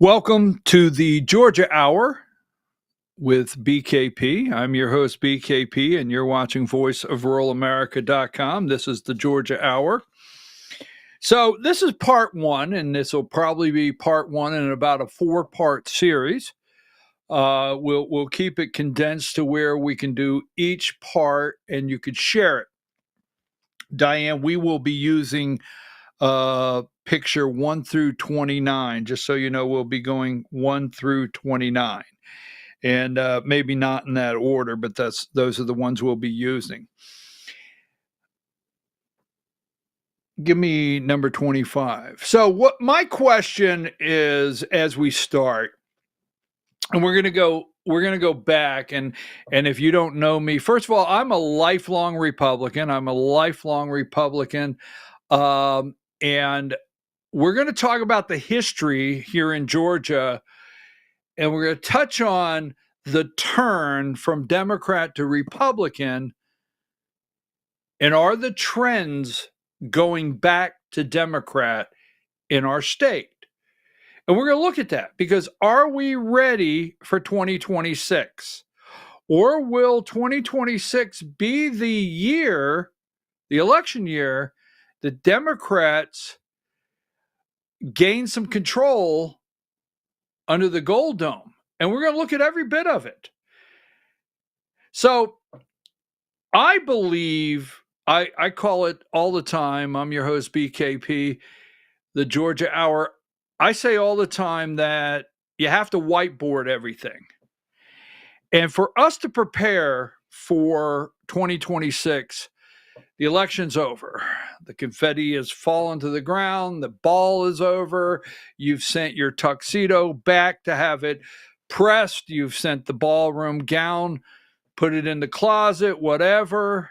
Welcome to the Georgia Hour with BKP. I'm your host, BKP, and you're watching voiceofruralamerica.com. This is the Georgia Hour. So this is part one, and this will probably be part one in about a 4-part series. We'll keep it condensed to where we can do each part and you could share it. Diane, we will be using picture 1 through 29, just so you know, we'll be going 1 through 29, and maybe not in that order, but those are the ones we'll be using. Give me number 25. So what my question is, as we start, and we're going to go back, and if you don't know me, first of all, I'm a lifelong Republican. And we're going to talk about the history here in Georgia, and we're going to touch on the turn from Democrat to Republican, and are the trends going back to Democrat in our state? And we're going to look at that, because are we ready for 2026? Or will 2026 be the year, the election year, the Democrats gain some control under the Gold Dome? And we're going to look at every bit of it. So I believe, I call it all the time, I'm your host, BKP, the Georgia Hour. I say all the time that you have to whiteboard everything. And for us to prepare for 2026, the election's over. The confetti has fallen to the ground. The ball is over. You've sent your tuxedo back to have it pressed. You've sent the ballroom gown, put it in the closet, whatever.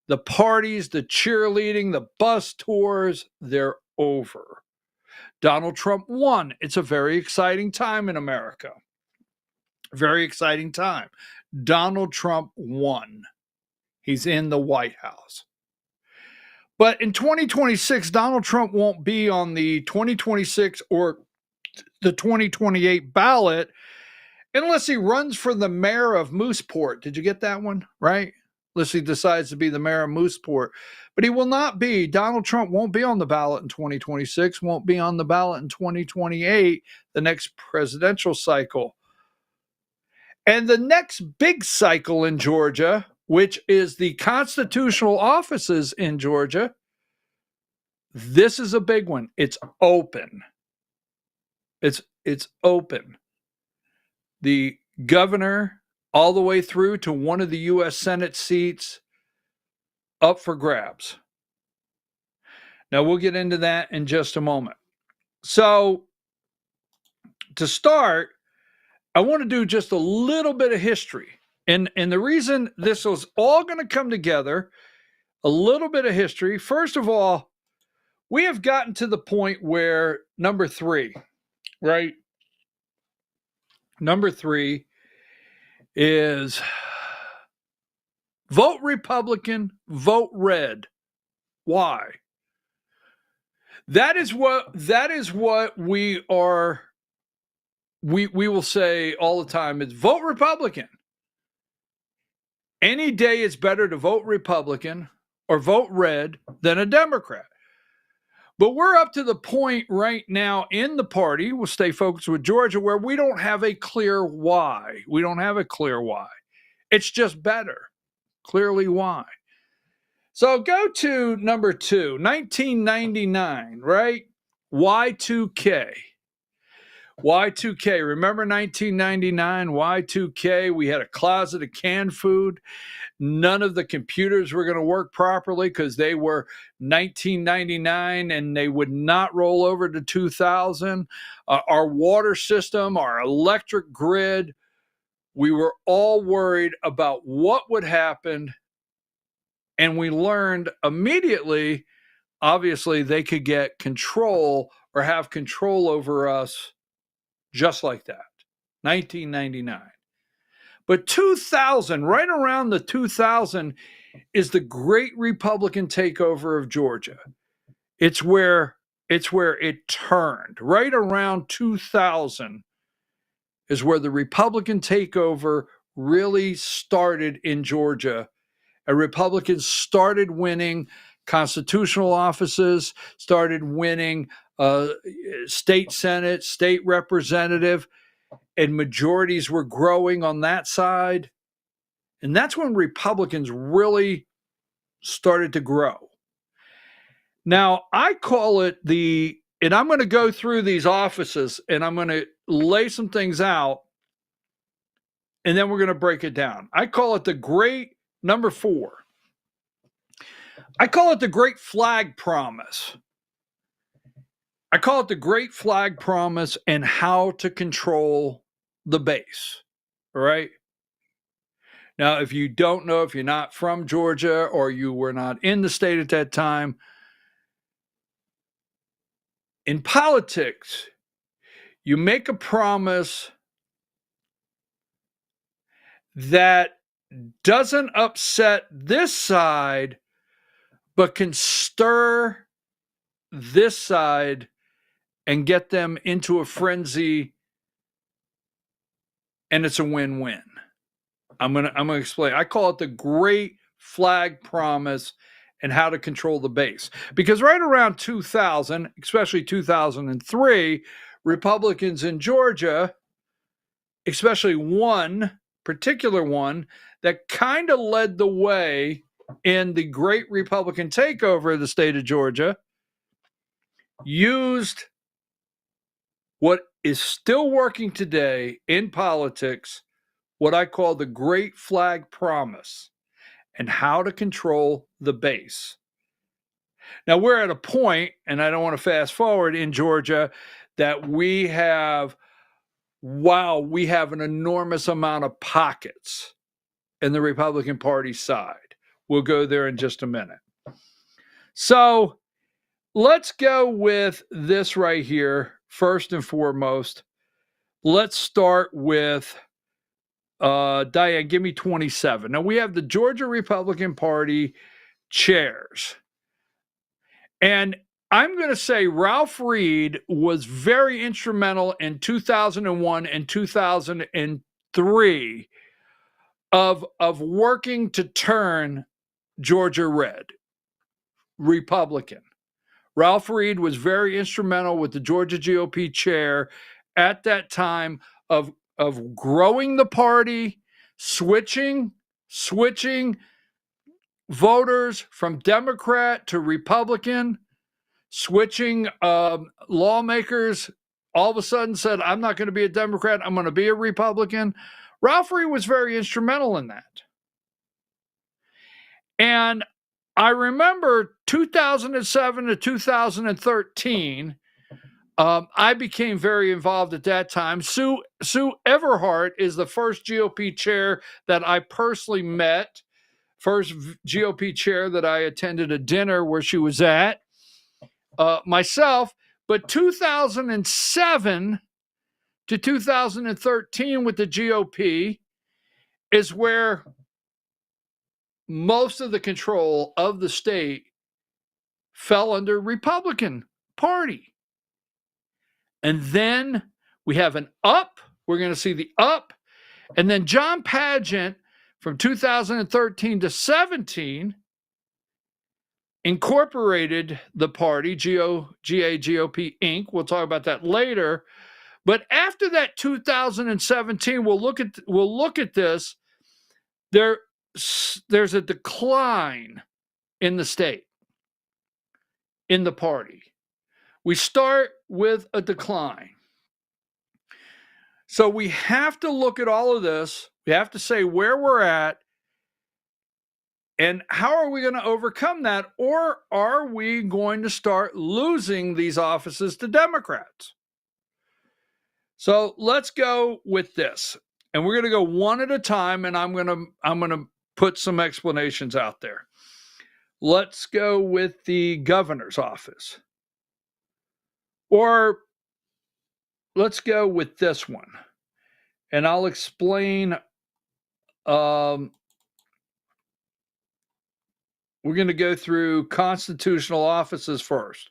The parties, the cheerleading, the bus tours, they're over. Donald Trump won. It's a very exciting time in America. Very exciting time. Donald Trump won. He's in the White House. But in 2026, Donald Trump won't be on the 2026 or the 2028 ballot unless he runs for the mayor of Mooseport. Did you get that one? Right? Unless he decides to be the mayor of Mooseport. But he will not be. Donald Trump won't be on the ballot in 2026, won't be on the ballot in 2028, the next presidential cycle. And the next big cycle in Georgia, which is the constitutional offices in Georgia, this is a big one. It's open. It's open. The governor, all the way through to one of the U.S. Senate seats, up for grabs. Now, we'll get into that in just a moment. So, to start, I want to do just a little bit of history. And the reason this was all going to come together, a little bit of history. First of all, we have gotten to the point where number 3, right? Number 3 is vote Republican, vote red. Why? That is what we are. We will say all the time, it's vote Republican. Any day it's better to vote Republican or vote red than a Democrat. But we're up to the point right now in the party, we'll stay focused with Georgia, where we don't have a clear why. We don't have a clear why. It's just better. Clearly why. So go to number 2, 1999, right? Y2K. Y2K. Remember 1999, Y2K? We had a closet of canned food. None of the computers were going to work properly because they were 1999 and they would not roll over to 2000. Our water system, our electric grid, we were all worried about what would happen. And we learned immediately, obviously, they could get control or have control over us just like that. 1999. But 2000, right around the 2000, is the great Republican takeover of Georgia. It's where it's where it turned. Right around 2000 is where the Republican takeover really started in Georgia. And Republicans started winning constitutional offices, started winning state senate, state representative, and majorities were growing on that side. And that's when Republicans really started to grow. Now, I call it and I'm going to go through these offices and I'm going to lay some things out and then we're going to break it down. I call it the great number 4. I call it the great flag promise. I call it the great flag promise and how to control the base. All right. Now, if you don't know, if you're not from Georgia or you were not in the state at that time, in politics, you make a promise that doesn't upset this side, but can stir this side and get them into a frenzy, and it's a win-win. I'm gonna explain. I call it the great flag promise and how to control the base. Because right around 2000, especially 2003, Republicans in Georgia, especially one particular one that kind of led the way in the great Republican takeover of the state of Georgia, used what is still working today in politics, what I call the great flag promise and how to control the base. Now, we're at a point, and I don't want to fast forward, in Georgia that we have an enormous amount of pockets in the Republican Party side. We'll go there in just a minute. So let's go with this right here. First and foremost, let's start with Diane, give me 27. Now, we have the Georgia Republican Party chairs. And I'm going to say Ralph Reed was very instrumental in 2001 and 2003 of working to turn Georgia red, Republican. Ralph Reed was very instrumental with the Georgia GOP chair at that time of growing the party, switching voters from Democrat to Republican, switching lawmakers all of a sudden said, I'm not going to be a Democrat, I'm going to be a Republican. Ralph Reed was very instrumental in that. And I remember 2007 to 2013, I became very involved at that time. Sue Everhart is the first GOP chair that I personally met, first GOP chair that I attended a dinner where she was at, myself. But 2007 to 2013 with the GOP is where most of the control of the state fell under Republican Party. And then we have an up. We're going to see the up. And then John Pageant from 2013 to 17 incorporated the party, GOP Inc. We'll talk about that later. But after that 2017, we'll look at this. There's a decline in the state, in the party. We start with a decline. So we have to look at all of this. We have to say where we're at and how are we going to overcome that? Or are we going to start losing these offices to Democrats? So let's go with this. And we're going to go one at a time, and I'm going to put some explanations out there. Let's go with the governor's office. Or let's go with this one. And I'll explain. We're going to go through constitutional offices first.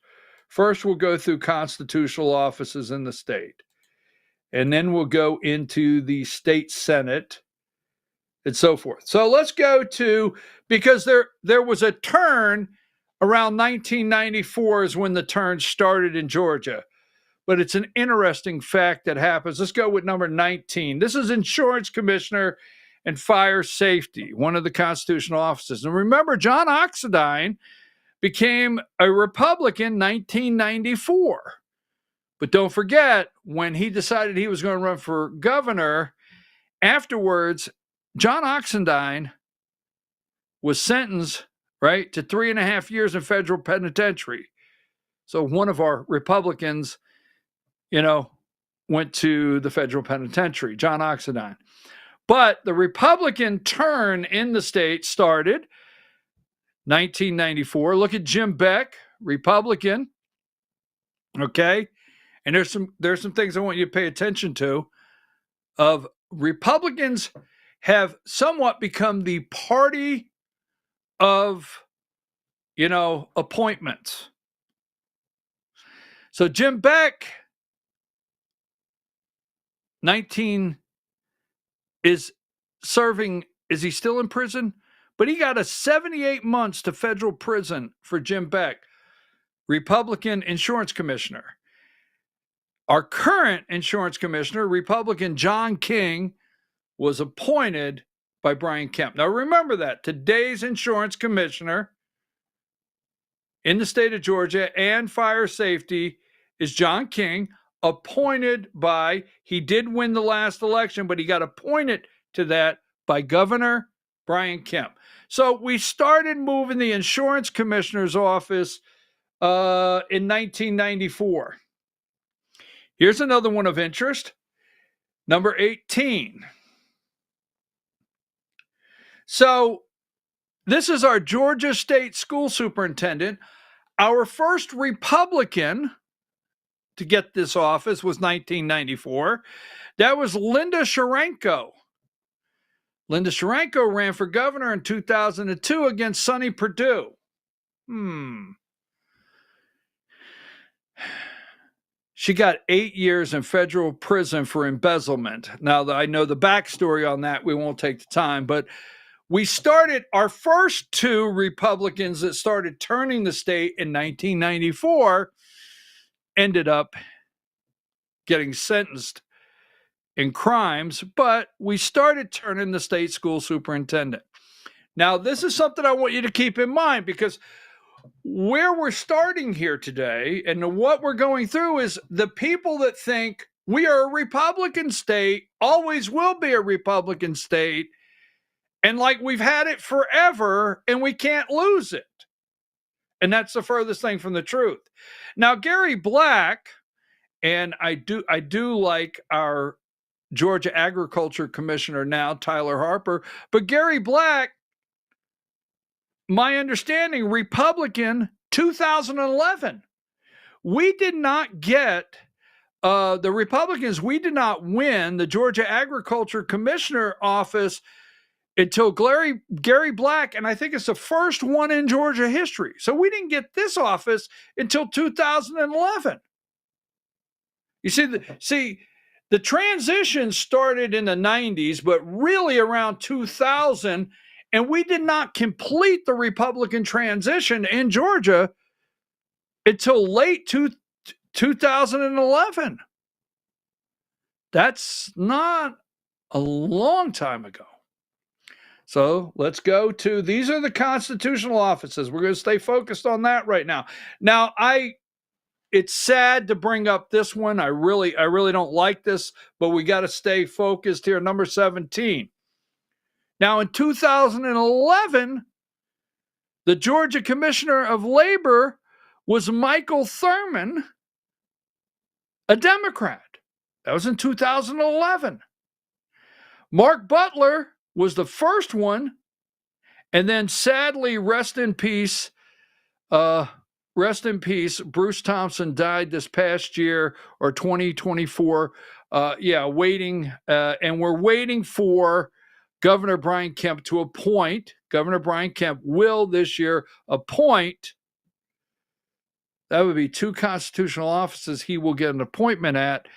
First, we'll go through constitutional offices in the state. And then we'll go into the state Senate and so forth. So let's go to, because there was a turn around 1994 is when the turn started in Georgia. But it's an interesting fact that happens. Let's go with number 19. This is Insurance Commissioner and Fire Safety, one of the constitutional offices. And remember, John Oxendine became a Republican in 1994. But don't forget, when he decided he was going to run for governor, afterwards, John Oxendine was sentenced, right, to 3.5 years in federal penitentiary. So one of our Republicans, went to the federal penitentiary, John Oxendine. But the Republican turn in the state started 1994. Look at Jim Beck, Republican. Okay. And there's some things I want you to pay attention to. Of Republicans have somewhat become the party of, appointments. So Jim Beck, 19, is serving, is he still in prison? But he got a 78 months to federal prison for Jim Beck, Republican insurance commissioner. Our current insurance commissioner, Republican John King, was appointed by Brian Kemp. Now remember that today's insurance commissioner in the state of Georgia and fire safety is John King, appointed by, he did win the last election, but he got appointed to that by Governor Brian Kemp. So we started moving the insurance commissioner's office in 1994. Here's another one of interest. Number 18. So this is our Georgia State School Superintendent. Our first Republican to get this office was 1994. That was Linda Sharenko. Linda Sharenko ran for governor in 2002 against Sonny Perdue. She got 8 years in federal prison for embezzlement. Now, I know the backstory on that. We won't take the time, but we started our first two Republicans that started turning the state in 1994 ended up getting sentenced in crimes, but we started turning the state school superintendent. Now, this is something I want you to keep in mind, because where we're starting here today and what we're going through is the people that think we are a Republican state, always will be a Republican state, and like we've had it forever and we can't lose it. And that's the furthest thing from the truth. Now, Gary Black, and I do like our Georgia Agriculture Commissioner now, Tyler Harper, but Gary Black, my understanding, Republican, 2011. We did not get, the Republicans, we did not win the Georgia Agriculture Commissioner office until Gary Black, and I think it's the first one in Georgia history. So we didn't get this office until 2011. You see, the transition started in the 90s, but really around 2000, and we did not complete the Republican transition in Georgia until late 2011. That's not a long time ago. So let's go to, these are the constitutional offices. We're going to stay focused on that right now. Now, it's sad to bring up this one. I really don't like this, but we got to stay focused here. Number 17. Now, in 2011, the Georgia Commissioner of Labor was Michael Thurman, a Democrat. That was in 2011. Mark Butler was the first one, and then sadly, rest in peace, Bruce Thompson died this past year, or 2024. Waiting, and we're waiting for Governor Brian Kemp to appoint. Governor Brian Kemp will this year appoint. That would be 2 constitutional offices he will get an appointment at,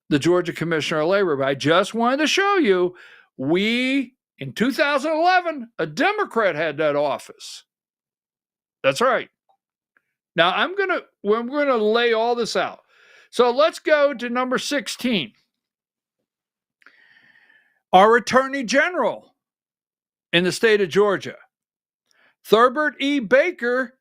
the Georgia Commissioner of Labor. But I just wanted to show you, in 2011, a Democrat had that office. That's right. Now we're gonna lay all this out. So let's go to number 16. Our Attorney General in the state of Georgia, Thurbert E. Baker,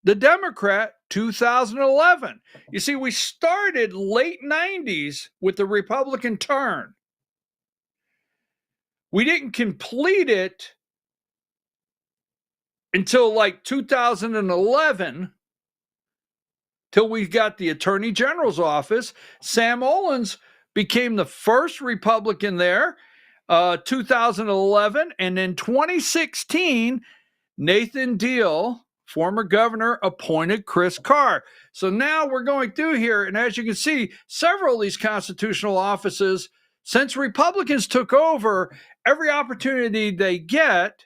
the Democrat, 2011. You see, we started late 90s with the Republican turn. We didn't complete it until like 2011, till we got the Attorney General's office. Sam Olens became the first Republican there, 2011. And in 2016, Nathan Deal, former governor, appointed Chris Carr. So now we're going through here, and as you can see, several of these constitutional offices, since Republicans took over, every opportunity they get,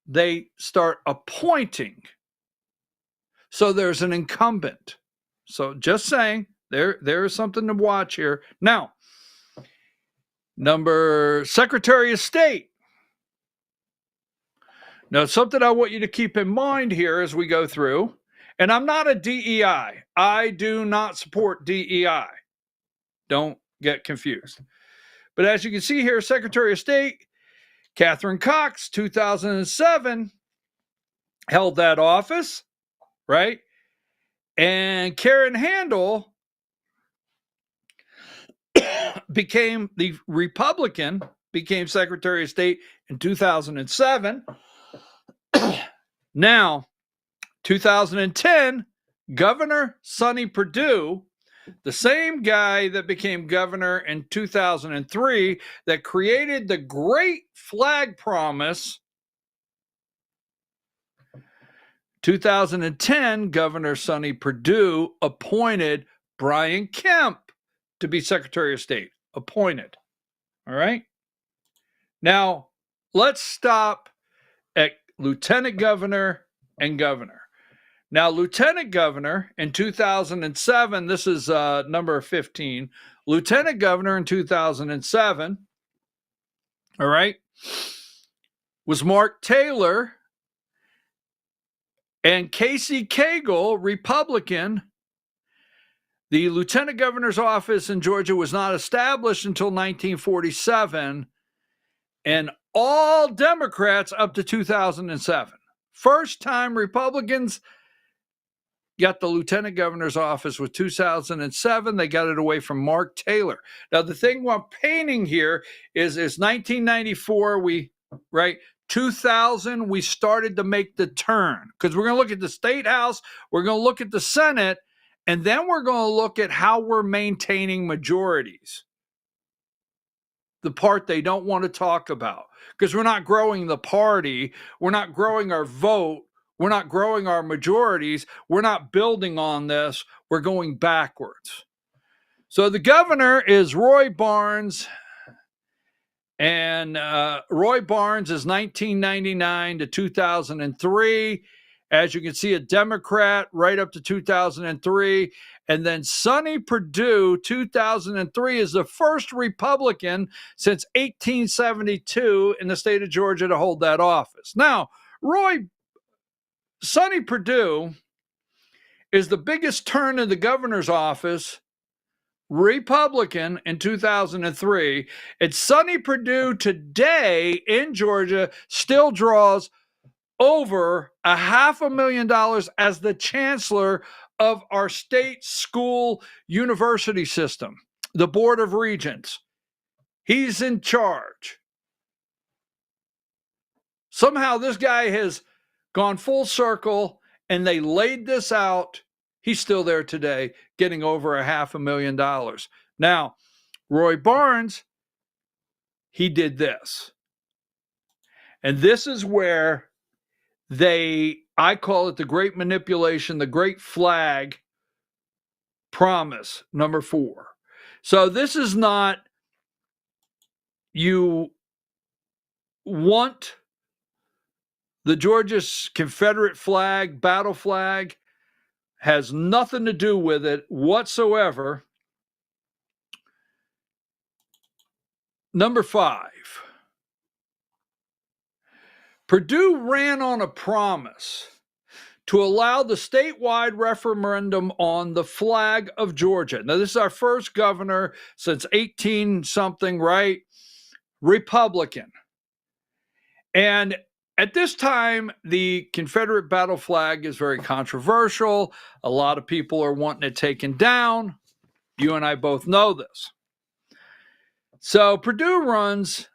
they start appointing. So there's an incumbent. So just saying, there is something to watch here. Now, Secretary of State. Now, something I want you to keep in mind here as we go through, and I'm not a DEI. I do not support DEI. Don't get confused. But as you can see here, Secretary of State, Catherine Cox, 2007, held that office, right? And Karen Handel became Secretary of State in 2007. Now, 2010, Governor Sonny Perdue, the same guy that became governor in 2003, that created the Great Flag Promise. 2010, Governor Sonny Perdue appointed Brian Kemp to be Secretary of State. Appointed. All right? Now, let's stop at Lieutenant Governor and Governor. Now, Lieutenant Governor in 2007, this is number 15. Lieutenant Governor in 2007, all right, was Mark Taylor, and Casey Cagle, Republican. The Lieutenant Governor's office in Georgia was not established until 1947, and all Democrats up to 2007. First time Republicans got the Lieutenant Governor's office with 2007. They got it away from Mark Taylor. Now, the thing I'm painting here is 1994, 2000, we started to make the turn, because we're going to look at the State House, we're going to look at the Senate, and then we're going to look at how we're maintaining majorities. The part they don't want to talk about, because we're not growing the party, we're not growing our vote, we're not growing our majorities, we're not building on this, we're going backwards. So the governor is Roy Barnes, and Roy Barnes is 1999 to 2003. As you can see, a Democrat right up to 2003. And then Sonny Perdue, 2003, is the first Republican since 1872 in the state of Georgia to hold that office. Now, Sonny Perdue is the biggest turn in the governor's office, Republican, in 2003. And Sonny Perdue today in Georgia still draws over $500,000 as the chancellor of our state school university system, the Board of Regents. He's in charge. Somehow this guy has gone full circle, and they laid this out. He's still there today, getting over $500,000. Now, Roy Barnes, he did this. And this is where I call it the great manipulation, the great flag promise, number 4. So this is not, you want the Georgia Confederate flag, battle flag, has nothing to do with it whatsoever. Number 5. Purdue ran on a promise to allow the statewide referendum on the flag of Georgia. Now, this is our first governor since 18 something, right? Republican. And at this time, the Confederate battle flag is very controversial. A lot of people are wanting it taken down. You and I both know this. So Purdue runs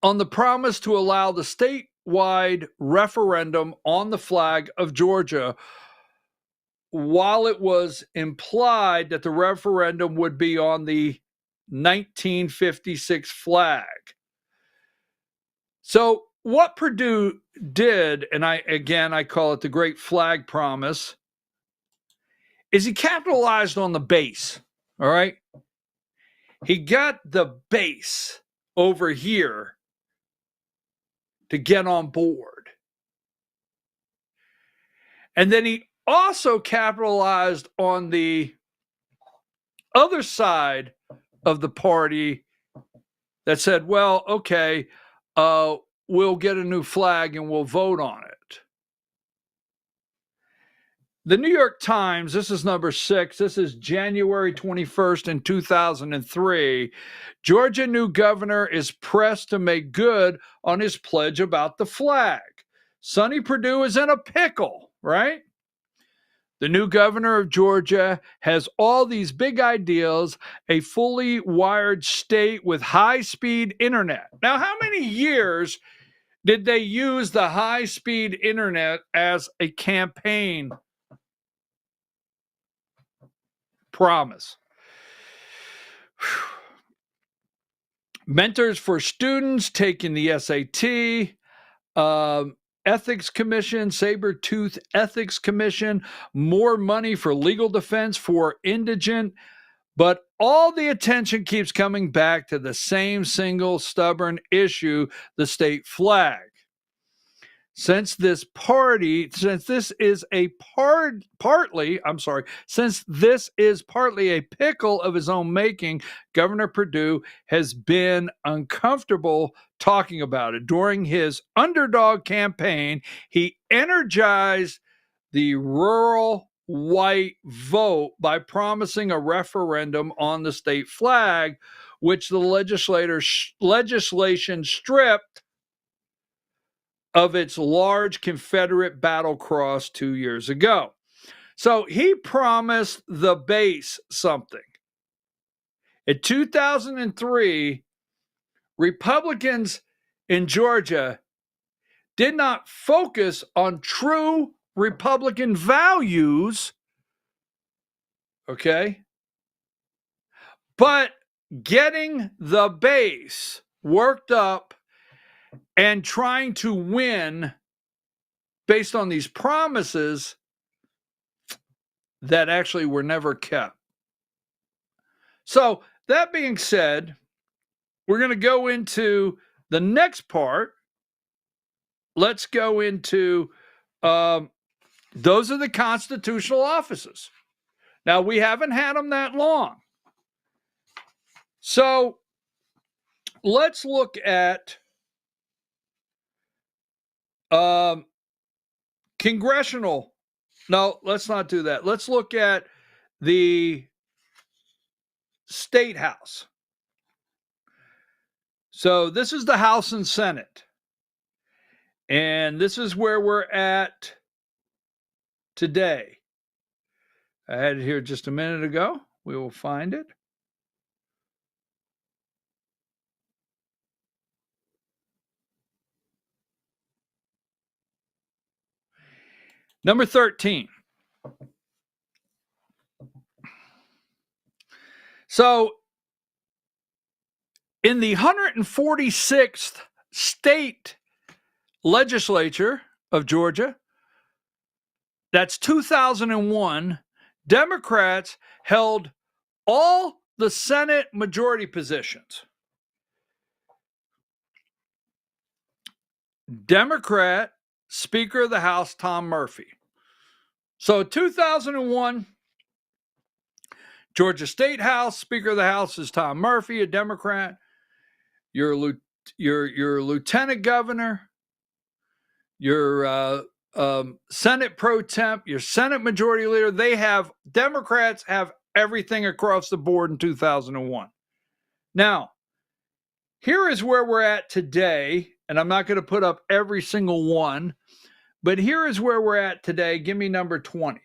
on the promise to allow the statewide referendum on the flag of Georgia, while it was implied that the referendum would be on the 1956 flag. So what Purdue did, and I call it the Great Flag Promise, is he capitalized on the base. All right. He got the base over here to get on board. And then he also capitalized on the other side of the party that said, well, okay, we'll get a new flag and we'll vote on it. The New York Times, this is number 6. This is January 21st in 2003. Georgia new governor is pressed to make good on his pledge about the flag. Sonny Perdue is in a pickle, right? The new governor of Georgia has all these big ideals, a fully wired state with high-speed internet. Now, how many years did they use the high-speed internet as a campaign promise? Mentors for students taking the SAT, Ethics Commission, Sabertooth Ethics Commission, more money for legal defense for indigent, but all the attention keeps coming back to the same single stubborn issue, the state flag. Since this is partly a pickle of his own making, Governor Perdue has been uncomfortable talking about it. During his underdog campaign, he energized the rural white vote by promising a referendum on the state flag, which the legislation stripped of its large Confederate battle cross 2 years ago. So he promised the base something. In 2003, Republicans in Georgia did not focus on true Republican values, okay, but getting the base worked up and trying to win based on these promises that actually were never kept. So that being said, we're going to go into the next part. Let's go into those are the constitutional offices. Now, we haven't had them that long. So let's look at congressional. No, let's not do that. Let's look at the state house. So this is the House and Senate. And this is where we're at today. I had it here just a minute ago. We will find it. Number 13. So in the 146th state legislature of Georgia, that's 2001, Democrats held all the Senate majority positions. Democrat Speaker of the House, Tom Murphy. So 2001, Georgia State House, Speaker of the House is Tom Murphy, a Democrat. Your lieutenant governor, your Senate pro temp, your Senate majority leader, Democrats have everything across the board in 2001. Now, here is where we're at today, and I'm not going to put up every single one, but here is where we're at today. Give me number 20.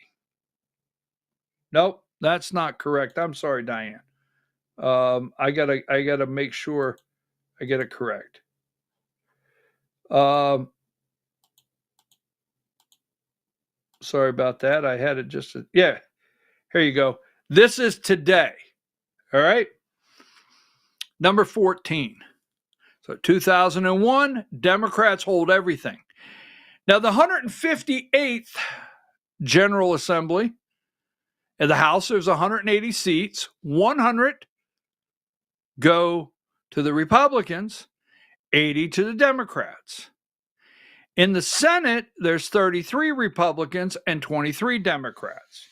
Nope, that's not correct. I'm sorry, Diane. I gotta make sure I get it correct. Sorry about that. I had it just, yeah, here you go. This is today. All right. Number 14. So 2001, Democrats hold everything. Now, the 158th General Assembly, in the House, there's 180 seats. 100 go to the Republicans, 80 to the Democrats. In the Senate, there's 33 Republicans and 23 Democrats.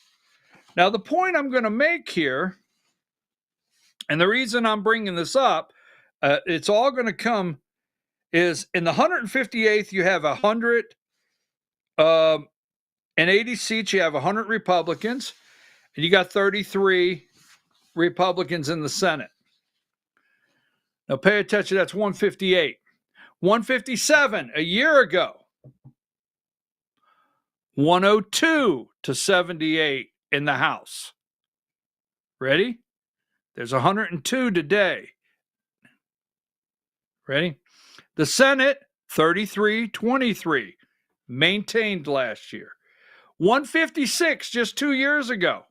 Now, the point I'm going to make here, and the reason I'm bringing this up, it's all going to come, is in the 158th, you have 180 seats, you have 100 Republicans, and you got 33 Republicans in the Senate. Now, pay attention, that's 158. 157, a year ago. 102 to 78 in the House. Ready? There's 102 today. Ready? The Senate, 33-23, maintained last year. 156 just 2 years ago.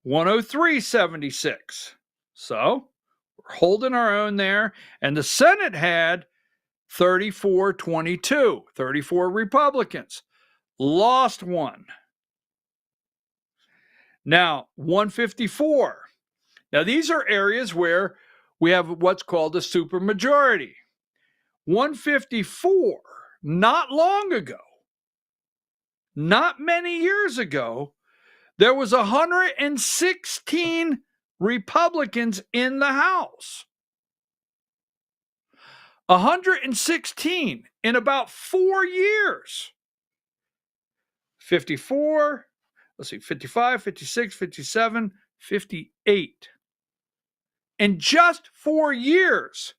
103-76. So we're holding our own there. And the Senate had 34-22, 34 Republicans. Lost one. Now, 154. Now, these are areas where we have what's called a supermajority. 154, not long ago, not many years ago, there was 116 Republicans in the House. 116 in about 4 years. 54, let's see, 55, 56, 57, 58. In just 4 years,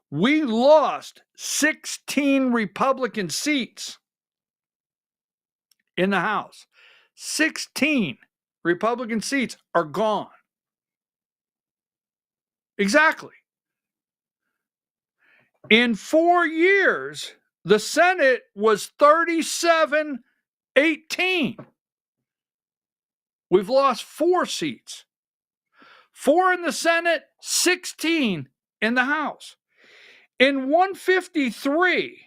we lost 16 Republican seats in the House. 16 Republican seats are gone. Exactly. In 4 years, the Senate was 37-18. We've lost 4 seats. 4 in the Senate, 16 in the House. In 153,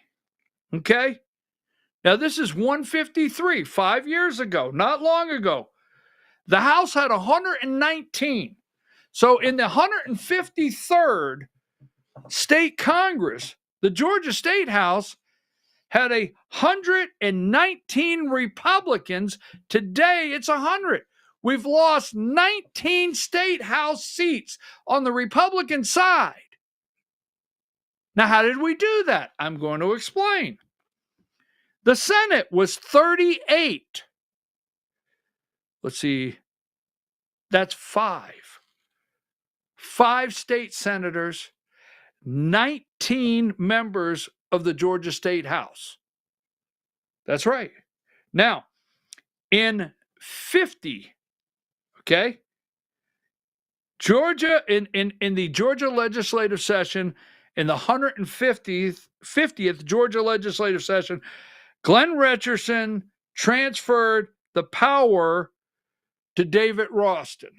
okay? Now, this is 153, 5 years ago, not long ago. The House had 119. So in the 153rd State Congress, the Georgia State House had 119 Republicans. Today, it's 100. We've lost 19 state House seats on the Republican side. Now, how did we do that? I'm going to explain. The Senate was 38. Let's see. That's 5. 5 state senators, 19 members of the Georgia State House. That's right. Now, in 50, okay, Georgia, in the Georgia legislative session, in the 150th Georgia legislative session, Glenn Richardson transferred the power to David Ralston.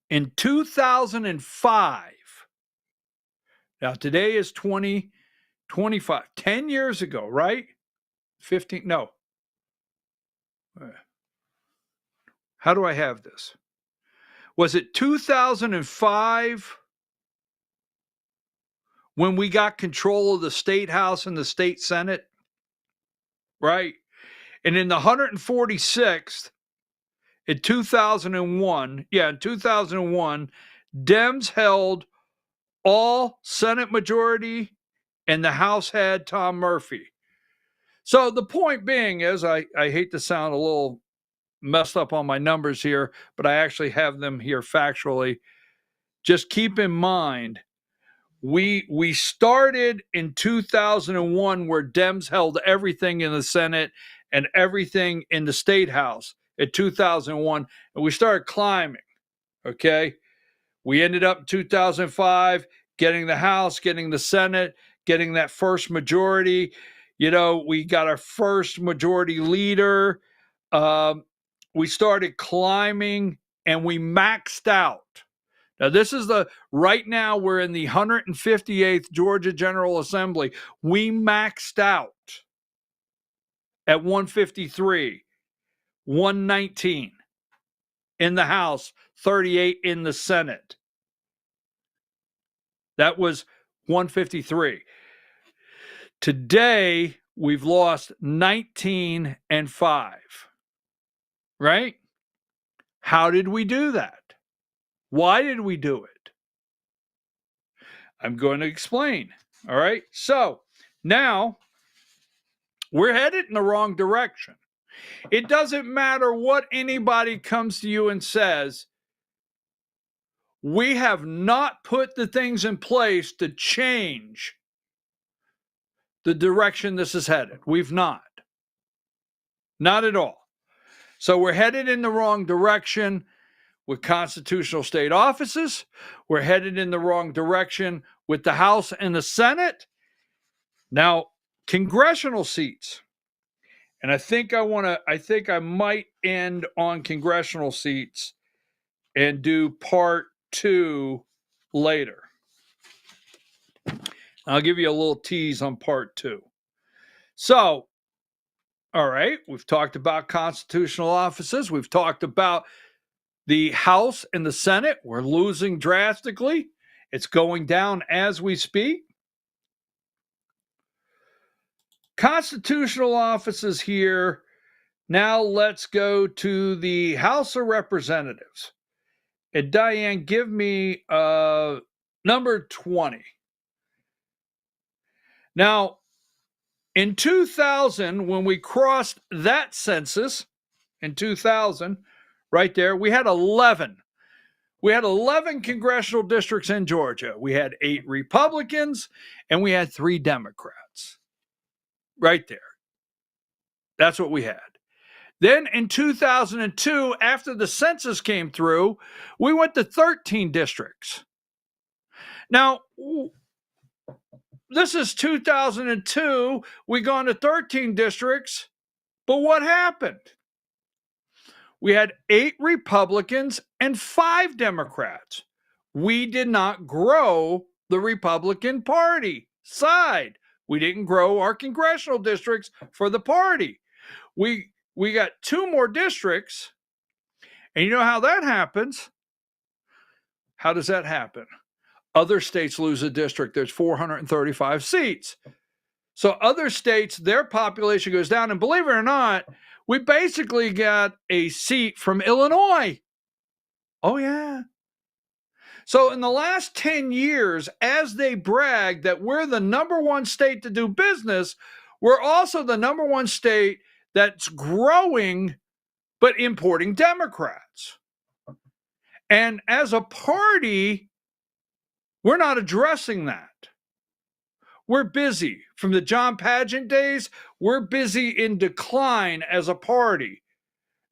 In 2005, now today is 2025, 10 years ago, right? 15, no. How do I have this? Was it 2005 when we got control of the state house and the state senate, right? And in the 146th, in 2001, in 2001, Dems held all Senate majority and the House had Tom Murphy. So the point being is, I hate to sound a little messed up on my numbers here, but I actually have them here factually. Just keep in mind, we started in 2001 where Dems held everything in the Senate and everything in the state house at 2001, and we started climbing, okay? We ended up in 2005 getting the House, getting the Senate, getting that first majority. You know, we got our first majority leader. We started climbing and we maxed out. Now, this is right now we're in the 158th Georgia General Assembly. We maxed out at 153, 119 in the House, 38 in the Senate. That was 153. Today, we've lost 19 and 5, right? How did we do that? Why did we do it? I'm going to explain. All right. So now we're headed in the wrong direction. It doesn't matter what anybody comes to you and says. We have not put the things in place to change the direction this is headed. We've not. Not at all. So we're headed in the wrong direction with constitutional state offices. We're headed in the wrong direction with the House and the Senate. Now, congressional seats. And I think I might end on congressional seats and do part 2 later. I'll give you a little tease on part 2. So, all right, we've talked about constitutional offices. We've talked about the House and the Senate. We're losing drastically. It's going down as we speak. Constitutional offices here. Now let's go to the House of Representatives. And Diane, give me number 20. Now, in 2000, when we crossed that census, in 2000, right there, we had 11. We had 11 congressional districts in Georgia. We had 8 Republicans and we had 3 Democrats. Right there. That's what we had. Then in 2002, after the census came through, we went to 13 districts. Now, this is 2002. We gone to 13 districts, but what happened? We had 8 Republicans and 5 Democrats. We did not grow the Republican Party side. We didn't grow our congressional districts for the party. We got 2 more districts, and you know how that happens? How does that happen? Other states lose a district. There's 435 seats. So other states, their population goes down, and believe it or not, we basically got a seat from Illinois. Oh, yeah. So in the last 10 years, as they brag that we're the number 1 state to do business, we're also the number 1 state that's growing but importing Democrats. And as a party, we're not addressing that. We're busy. From the John Pageant days, we're busy in decline as a party.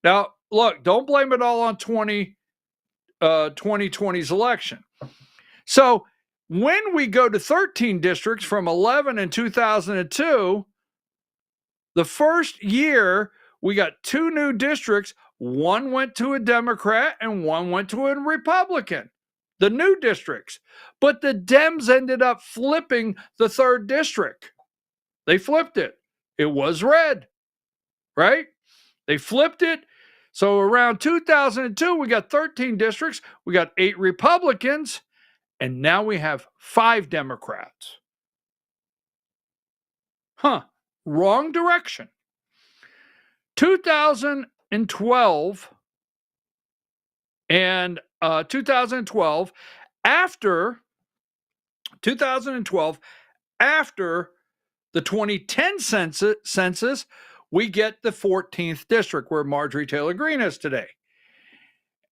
Now, look, don't blame it all on 2020's election. So when we go to 13 districts from 11 in 2002, the first year we got 2 new districts. One went to a Democrat and one went to a Republican, the new districts. But the Dems ended up flipping the 3rd district. They flipped it. It was red, right? They flipped it. So around 2002, we got 13 districts. We got 8 Republicans, and now we have 5 Democrats. Wrong direction. 2012 and 2012, after 2012, after the 2010 census, we get the 14th district where Marjorie Taylor Greene is today.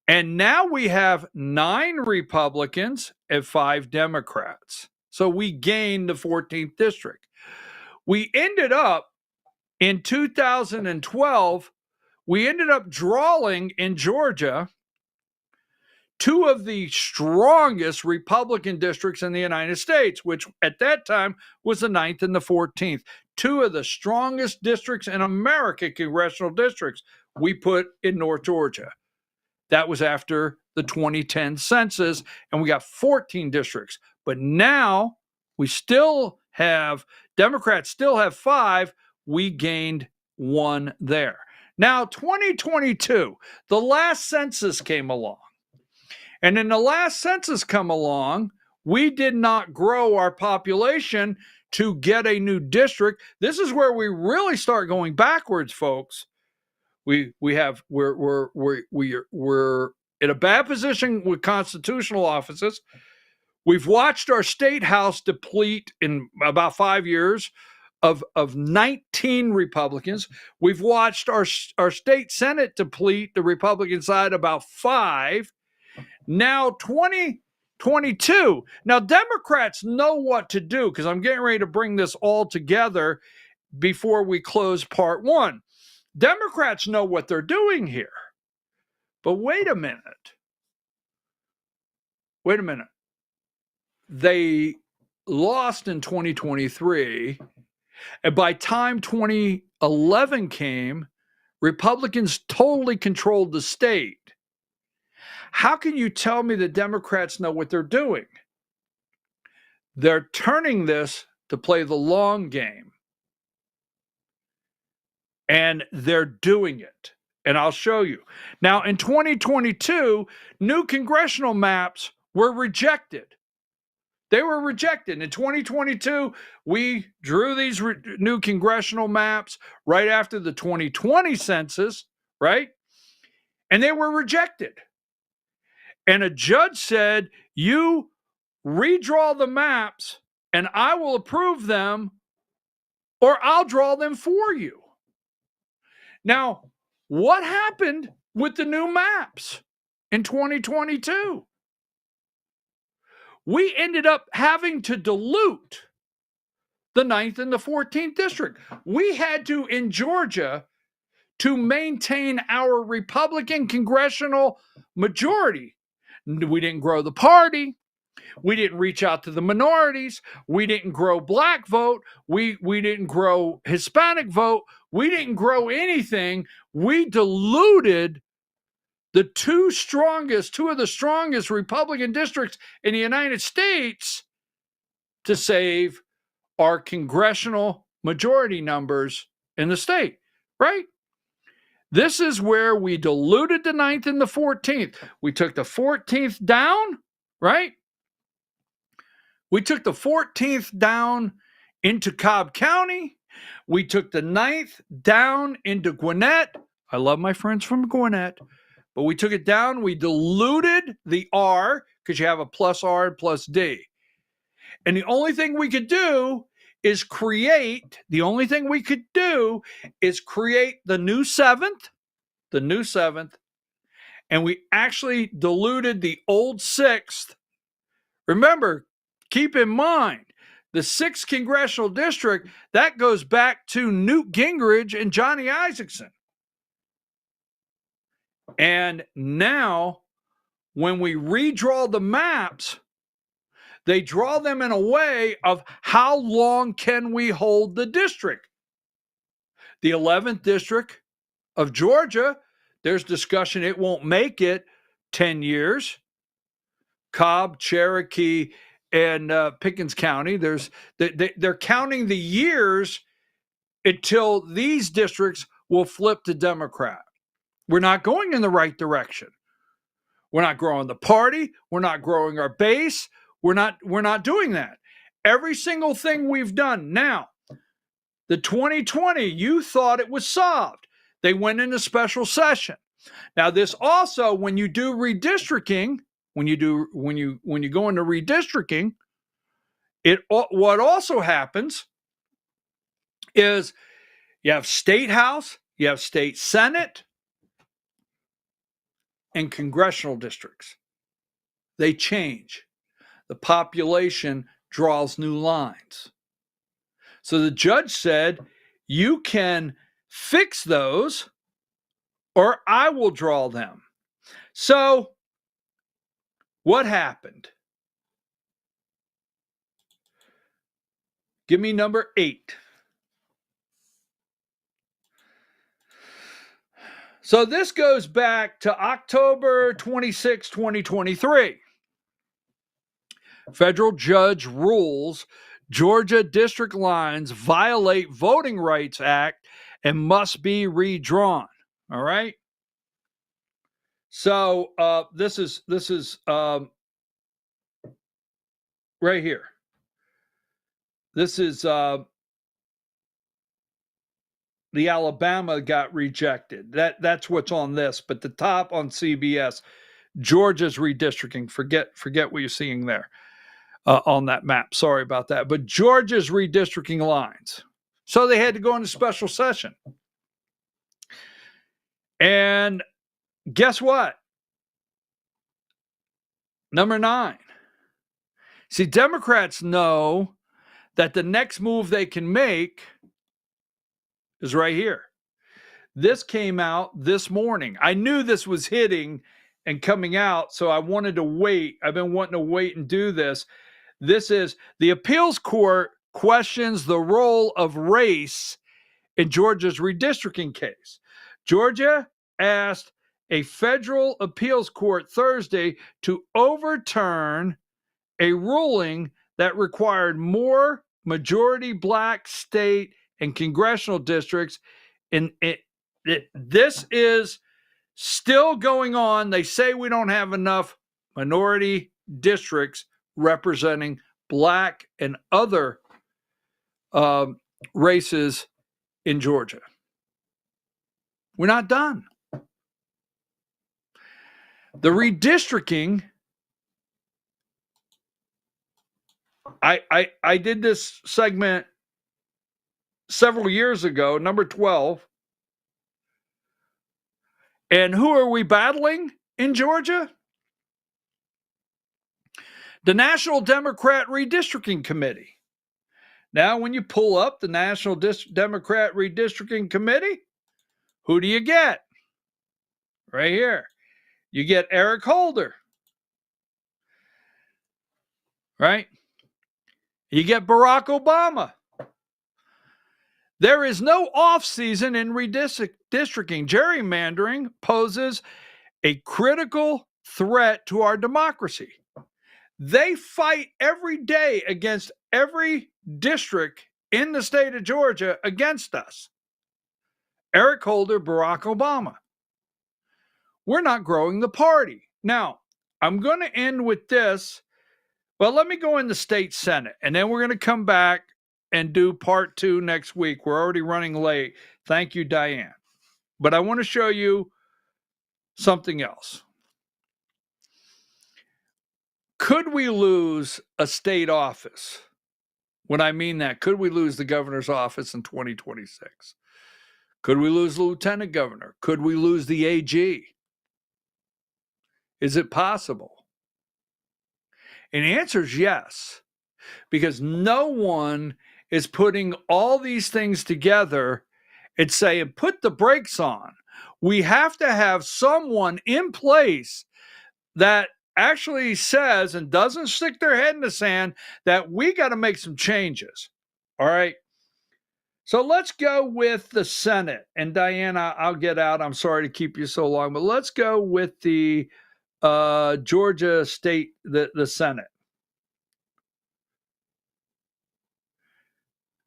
And now we have 9 Republicans and 5 Democrats. So we gained the 14th district. We ended up in 2012, we ended up drawing in Georgia 2 of the strongest Republican districts in the United States, which at that time was the 9th and the 14th. 2 of the strongest districts in America, congressional districts, we put in North Georgia. That was after the 2010 census, and we got 14 districts. But now we still have, Democrats still have 5. We gained 1 there. Now, 2022, the last census came along. And in the last census come along, we did not grow our population to get a new district. This is where we really start going backwards, folks. We're in a bad position with constitutional offices. We've watched our state house deplete in about 5 years of 19 Republicans. We've watched our state Senate deplete, the Republican side, about 5. Now 2022. Now Democrats know what to do, because I'm getting ready to bring this all together before we close part 1. Democrats know what they're doing here. But wait a minute. They lost in 2023. And by time 2011 came, Republicans totally controlled the state. How can you tell me the Democrats know what they're doing? They're turning this to play the long game. And they're doing it. And I'll show you. Now, in 2022, new congressional maps were rejected. They were rejected. In 2022, we drew these new congressional maps right after the 2020 census, right? And they were rejected. And a judge said, you redraw the maps and I will approve them, or I'll draw them for you. Now, what happened with the new maps in 2022? We ended up having to dilute the 9th and the 14th district. We had to, in Georgia, to maintain our Republican congressional majority. We didn't grow the party. We didn't reach out to the minorities. We didn't grow black vote. We didn't grow Hispanic vote. We didn't grow anything. We diluted the 2 of the strongest Republican districts in the United States to save our congressional majority numbers in the state, right? This is where we diluted the 9th and the 14th. We took the 14th down, right? We took the 14th down into Cobb County. We took the 9th down into Gwinnett. I love my friends from Gwinnett. But we took it down. We diluted the R, because you have a plus R and plus D. And the only thing we could do is create the new 7th, and we actually diluted the old 6th. Remember, keep in mind, the 6th congressional district, that goes back to Newt Gingrich and Johnny Isakson. And now, when we redraw the maps, they draw them in a way of how long can we hold the district. The 11th district of Georgia, there's discussion it won't make it 10 years. Cobb, Cherokee, and Pickens County, they're counting the years until these districts will flip to Democrat. We're not going in the right direction. We're not growing the party. We're not growing our base. We're not doing that. Every single thing we've done. Now, The 2020, you thought it was solved. They went into special session. Now, this also, when you do redistricting, when you go into redistricting, what also happens is you have state house, you have state senate, and congressional districts. They change. The population draws new lines. So the judge said, you can fix those or I will draw them. So what happened? Give me number 8. So this goes back to October 26, 2023. Federal judge rules Georgia district lines violate Voting Rights Act and must be redrawn. All right. So this is right here. This is the Alabama got rejected. That's what's on this. But the top on CBS, Georgia's redistricting. Forget what you're seeing there on that map. Sorry about that. But Georgia's redistricting lines. So they had to go into special session. And guess what? Number 9. See, Democrats know that the next move they can make is right here. This came out this morning. I knew this was hitting and coming out, so I wanted to wait. I've been wanting to wait and do this. This is the appeals court questions the role of race in Georgia's redistricting case. Georgia asked a federal appeals court Thursday to overturn a ruling that required more majority black state and congressional districts. This is still going on. They say we don't have enough minority districts representing black and other races in Georgia. We're not done. The redistricting, I did this segment several years ago, number 12. And who are we battling in Georgia? The National Democrat Redistricting Committee. Now, when you pull up the National Democrat Redistricting Committee, who do you get? Right here. You get Eric Holder. Right? You get Barack Obama. There is no off-season in redistricting. Gerrymandering poses a critical threat to our democracy. They fight every day against every district in the state of Georgia against us. Eric Holder, Barack Obama. We're not growing the party. Now, I'm going to end with this. Well, let me go in the state Senate, and then we're going to come back and do part 2 next week. We're already running late. Thank you, Diane. But I want to show you something else. Could we lose a state office? When I mean that, could we lose the governor's office in 2026? Could we lose the lieutenant governor? Could we lose the AG? Is it possible? And the answer is yes, because no one is putting all these things together and saying, put the brakes on. We have to have someone in place that actually says and doesn't stick their head in the sand that we got to make some changes. All right. So let's go with the Senate. And Diana, I'll get out. I'm sorry to keep you so long, but let's go with the Georgia state, the Senate.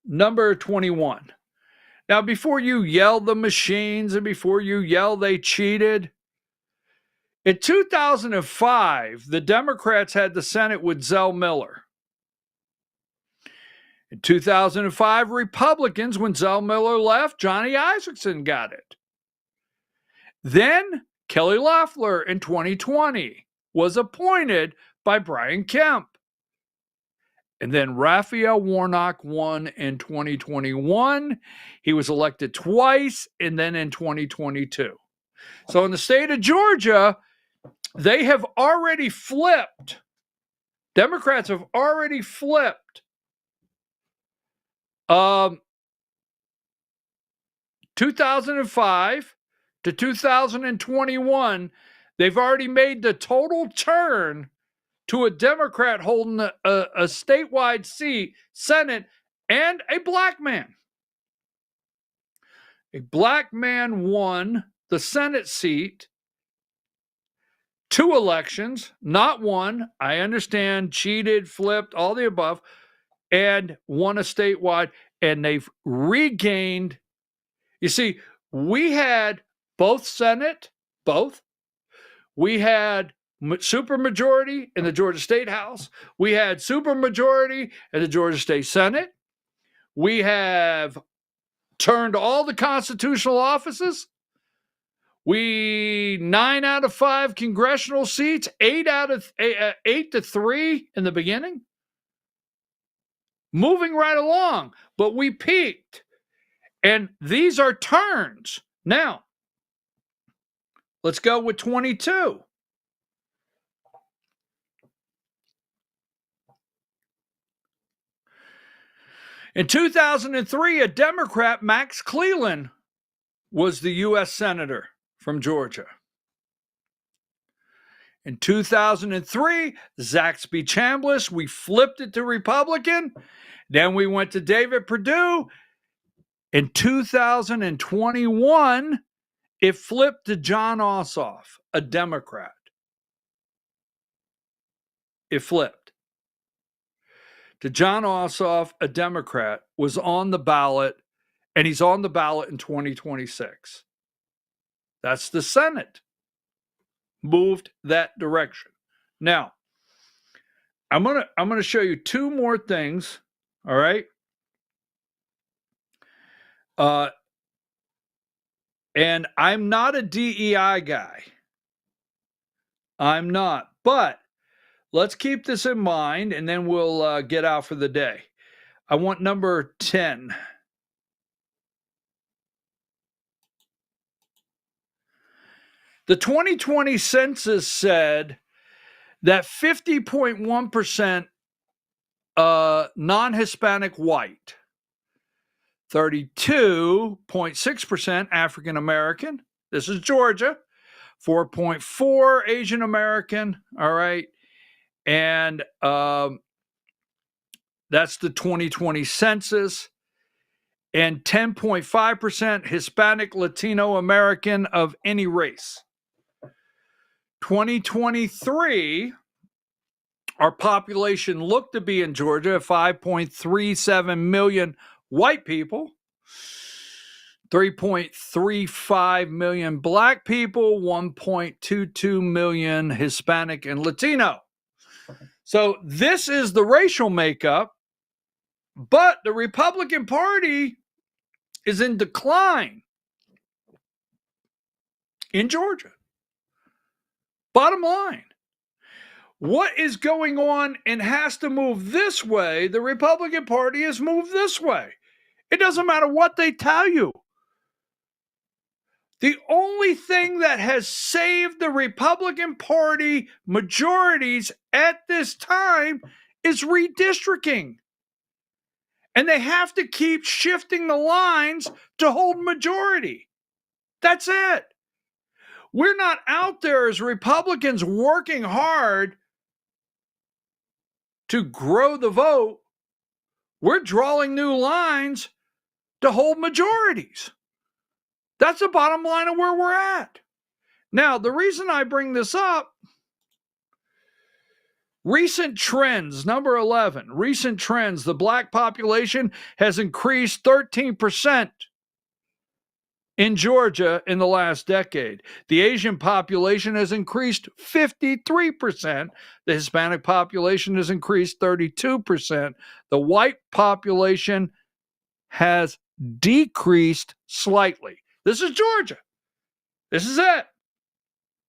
Number 21. Now, before you yell the machines and before you yell they cheated, in 2005, the Democrats had the Senate with Zell Miller. In 2005, Republicans, when Zell Miller left, Johnny Isakson got it. Then Kelly Loeffler in 2020 was appointed by Brian Kemp. And then Raphael Warnock won in 2021. He was elected twice, and then in 2022. So in the state of Georgia, they have already flipped. Democrats have already flipped 2005 to 2021. They've already made the total turn to a Democrat holding a statewide seat, Senate, and a black man. A black man won the Senate seat, 2 elections, not one. I understand, cheated, flipped, all the above, and won a statewide, and they've regained. You see, we had both Senate, both. We had supermajority in the Georgia State House. We had supermajority in the Georgia State Senate. We have turned all the constitutional offices. 9 out of 5 congressional seats, 8 to 3 in the beginning. Moving right along, but we peaked. And these are turns. Now, let's go with 22. In 2003, a Democrat, Max Cleland, was the U.S. Senator from Georgia. In 2003, Zaxby Chambliss, we flipped it to Republican. Then we went to David Perdue. In 2021, it flipped to Jon Ossoff, a Democrat. It flipped to Jon Ossoff, a Democrat, was on the ballot, and he's on the ballot in 2026. That's the Senate. Moved that direction. Now, I'm gonna show you 2 more things. All right. And I'm not a DEI guy. I'm not. But let's keep this in mind, and then we'll get out for the day. I want number 10. The 2020 census said that 50.1% non-Hispanic white, 32.6% African American. This is Georgia. 4.4% Asian American. All right. And that's the 2020 census. And 10.5% Hispanic, Latino American of any race. 2023, our population looked to be in Georgia 5.37 million white people, 3.35 million black people, 1.22 million Hispanic and Latino. So this is the racial makeup, but the Republican Party is in decline in Georgia. Bottom line, what is going on and has to move this way? The Republican Party has moved this way. It doesn't matter what they tell you. The only thing that has saved the Republican Party majorities at this time is redistricting. And they have to keep shifting the lines to hold majority. That's it. We're not out there as Republicans working hard to grow the vote. We're drawing new lines to hold majorities. That's the bottom line of where we're at. Now, the reason I bring this up, recent trends, number 11, recent trends, the black population has increased 13% in Georgia in the last decade. The Asian population has increased 53%. The Hispanic population has increased 32%. The white population has decreased slightly. This is Georgia. This is it.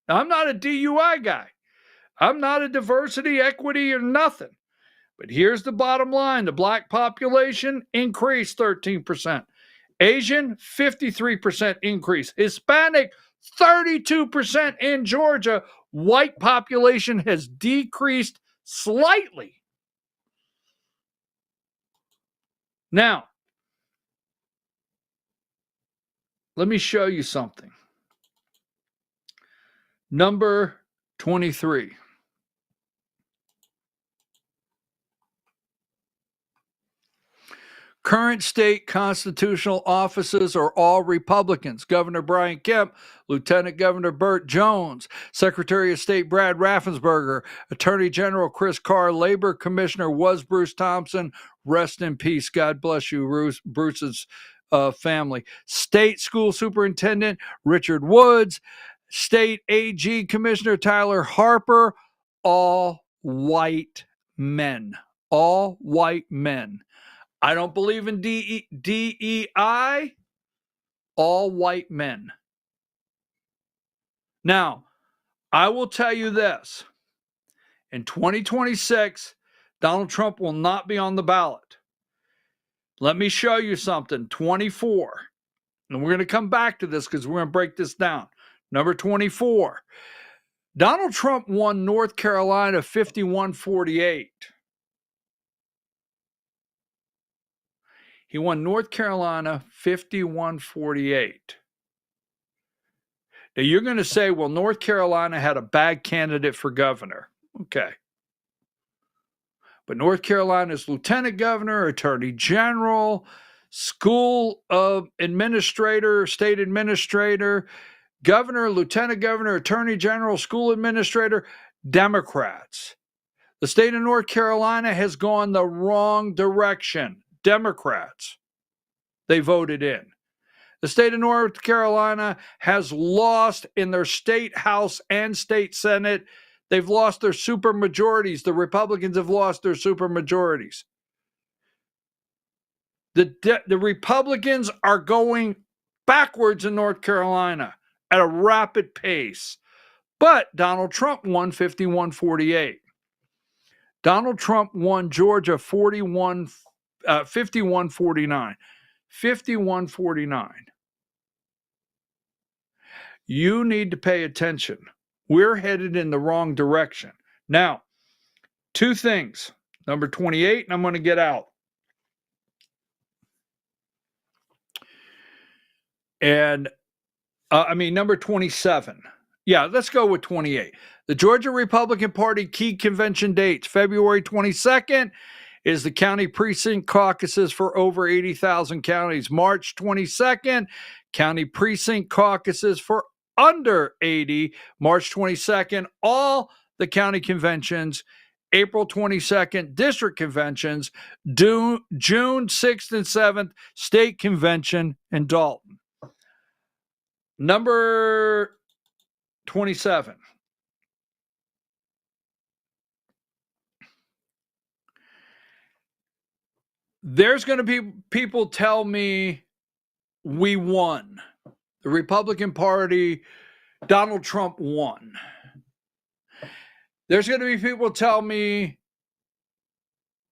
I'm not a DUI guy. I'm not a diversity, equity, or nothing. But here's the bottom line. The black population increased 13%. Asian, 53% increase. Hispanic, 32% in Georgia. White population has decreased slightly. Now, let me show you something. Number 23. Current state constitutional offices are all Republicans. Governor Brian Kemp, Lieutenant Governor Burt Jones, Secretary of State Brad Raffensperger, Attorney General Chris Carr, Labor Commissioner was Bruce Thompson. Rest in peace. God bless you, Bruce's family. State School Superintendent Richard Woods, State AG Commissioner Tyler Harper, all white men. All white men. I don't believe in DEI, all white men. Now, I will tell you this. In 2026, Donald Trump will not be on the ballot. Let me show you something. 24. And we're going to come back to this because we're going to break this down. Number 24. Donald Trump won North Carolina 51-48. He won North Carolina 51-48. Now, you're going to say, well, North Carolina had a bad candidate for governor. Okay. But North Carolina's lieutenant governor, attorney general, school administrator, state administrator, governor, lieutenant governor, attorney general, school administrator, Democrats. The state of North Carolina has gone the wrong direction. Democrats. They voted in. The state of North Carolina has lost in their state house and state senate. They've lost their supermajorities. The Republicans have lost their supermajorities. The Republicans are going backwards in North Carolina at a rapid pace. But Donald Trump won 51-48. Donald Trump won Georgia 51-49. 51-49. You need to pay attention. We're headed in the wrong direction. Now, two things. Number 28, and I'm going to get out. And, number 27. Yeah, let's go with 28. The Georgia Republican Party key convention dates. February 22nd is the county precinct caucuses for over 80,000 counties. March 22nd, county precinct caucuses for under 80. March 22nd, all the county conventions. April 22nd, district conventions. June 6th and 7th, state convention in Dalton. Number 27. There's going to be people tell me we won. The Republican Party, Donald Trump won. There's going to be people tell me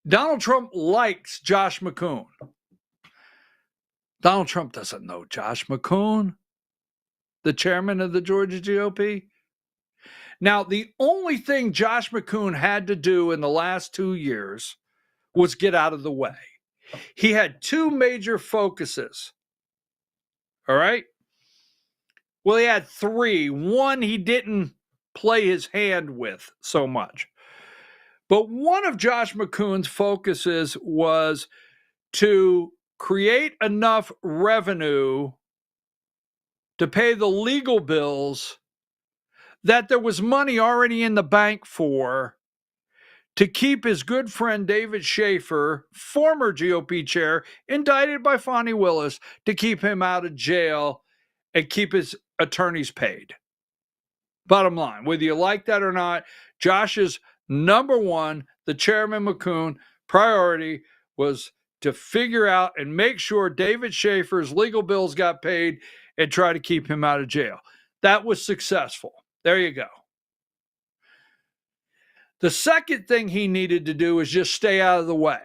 Donald Trump likes Josh McCoon. Donald Trump doesn't know Josh McCoon, the chairman of the Georgia GOP. Now, the only thing Josh McCoon had to do in the last 2 years was get out of the way. He had two major focuses. All right? Well, he had three. One he didn't play his hand with so much. But one of Josh McCoon's focuses was to create enough revenue to pay the legal bills that there was money already in the bank for to keep his good friend David Schaefer, former GOP chair, indicted by Fonnie Willis, to keep him out of jail and keep his attorneys paid. Bottom line, whether you like that or not, Josh's number one, the Chairman McCoon priority was to figure out and make sure David Schaefer's legal bills got paid and try to keep him out of jail. That was successful. There you go. The second thing he needed to do is just stay out of the way,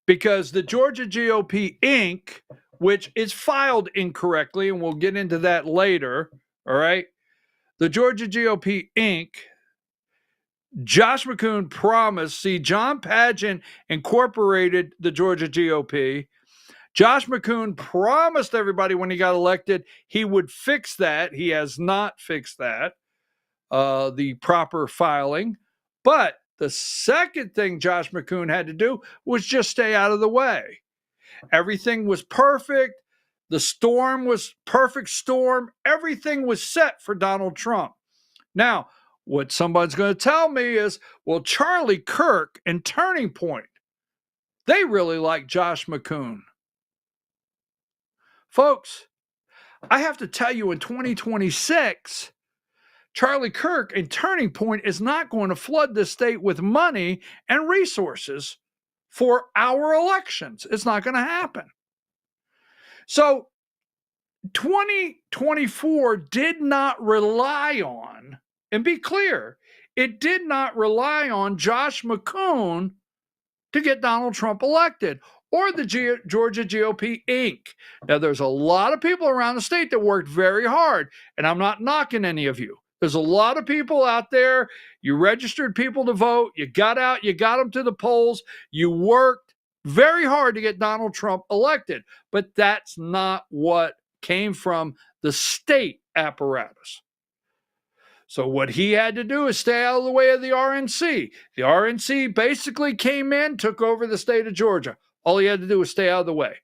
because the Georgia GOP Inc., which is filed incorrectly, and we'll get into that later, all right? The Georgia GOP Inc., Josh McCoon promised, see, John Padgett incorporated the Georgia GOP. Josh McCoon promised everybody when he got elected he would fix that. He has not fixed that, the proper filing. But the second thing Josh McCoon had to do was just stay out of the way. Everything was perfect. The storm was perfect storm. Everything was set for Donald Trump. Now, what somebody's going to tell me is, well, Charlie Kirk and Turning Point, they really like Josh McCoon. Folks, I have to tell you, in 2026, Charlie Kirk and Turning Point is not going to flood the state with money and resources for our elections. It's not going to happen. So 2024 did not rely on, and be clear, it did not rely on Josh McCoon to get Donald Trump elected, or the Georgia GOP Inc. Now, there's a lot of people around the state that worked very hard, and I'm not knocking any of you. There's a lot of people out there. You registered people to vote. You got out. You got them to the polls. You worked very hard to get Donald Trump elected. But that's not what came from the state apparatus. So what he had to do is stay out of the way of the RNC. The RNC basically came in, took over the state of Georgia. All he had to do was stay out of the way.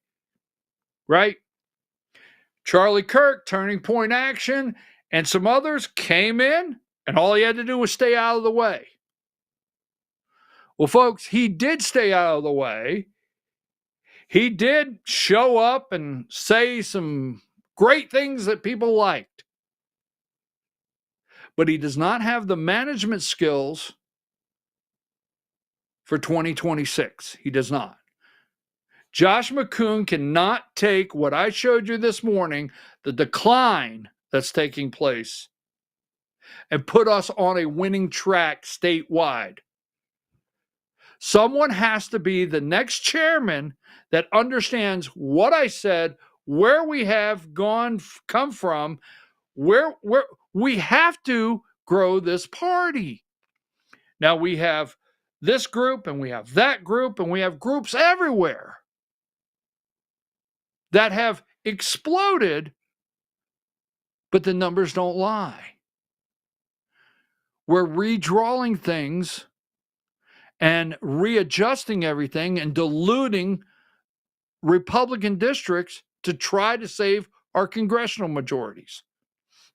Right? Charlie Kirk, Turning Point Action, and some others came in, and all he had to do was stay out of the way. Well, folks, he did stay out of the way. He did show up and say some great things that people liked. But he does not have the management skills for 2026. He does not. Josh McCoon cannot take what I showed you this morning, the decline that's taking place, and put us on a winning track statewide. Someone has to be the next chairman that understands what I said, where we have come from, where we have to grow this party. Now we have this group and we have that group and we have groups everywhere that have exploded, but the numbers don't lie. We're redrawing things and readjusting everything and diluting Republican districts to try to save our congressional majorities.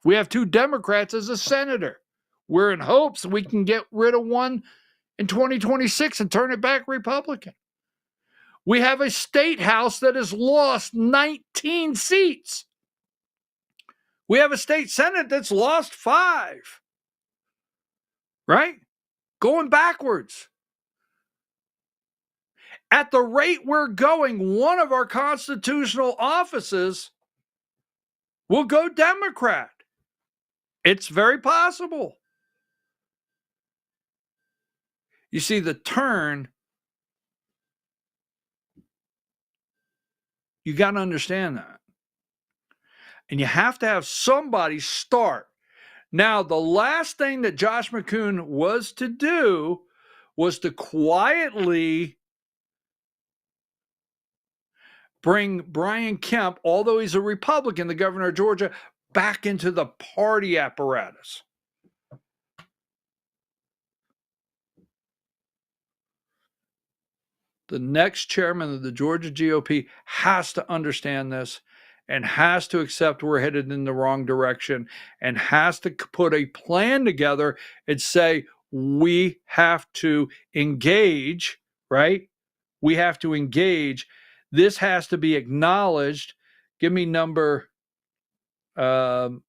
We have 2 Democrats as a senator. We're in hopes we can get rid of one in 2026 and turn it back Republican. We have a state house that has lost 19 seats. We have a state senate that's lost 5. Right? Going backwards. At the rate we're going, one of our constitutional offices will go Democrat. It's very possible. You see, the turn, you got to understand that. And you have to have somebody start. Now, the last thing that Josh McCoon was to do was to quietly bring Brian Kemp, although he's a Republican, the governor of Georgia, back into the party apparatus. The next chairman of the Georgia GOP has to understand this and has to accept we're headed in the wrong direction and has to put a plan together and say, we have to engage, right? We have to engage. This has to be acknowledged. Give me number Um,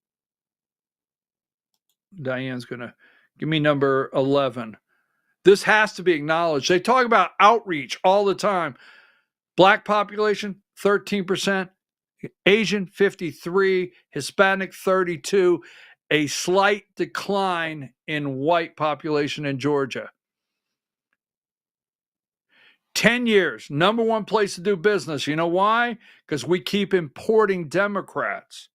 Diane's going to give me number 11. This has to be acknowledged. They talk about outreach all the time. Black population, 13%. Asian, 53. Hispanic, 32. A slight decline in white population in Georgia. 10 years, number one place to do business. You know why? Because we keep importing Democrats.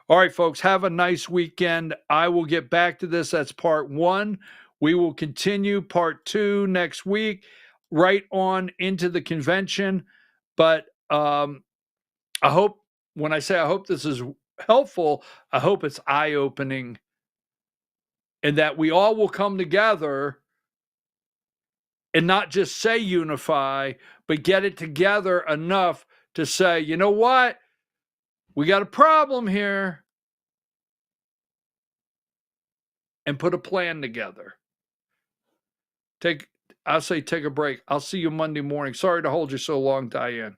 All right, folks, have a nice weekend. I will get back to this. That's part one. We will continue part two next week, right on into the convention. But I hope, when I say I hope this is helpful, I hope it's eye-opening and that we all will come together and not just say unify, but get it together enough to say, you know what? We got a problem here, and put a plan together. I'll say take a break. I'll see you Monday morning. Sorry to hold you so long, Diane.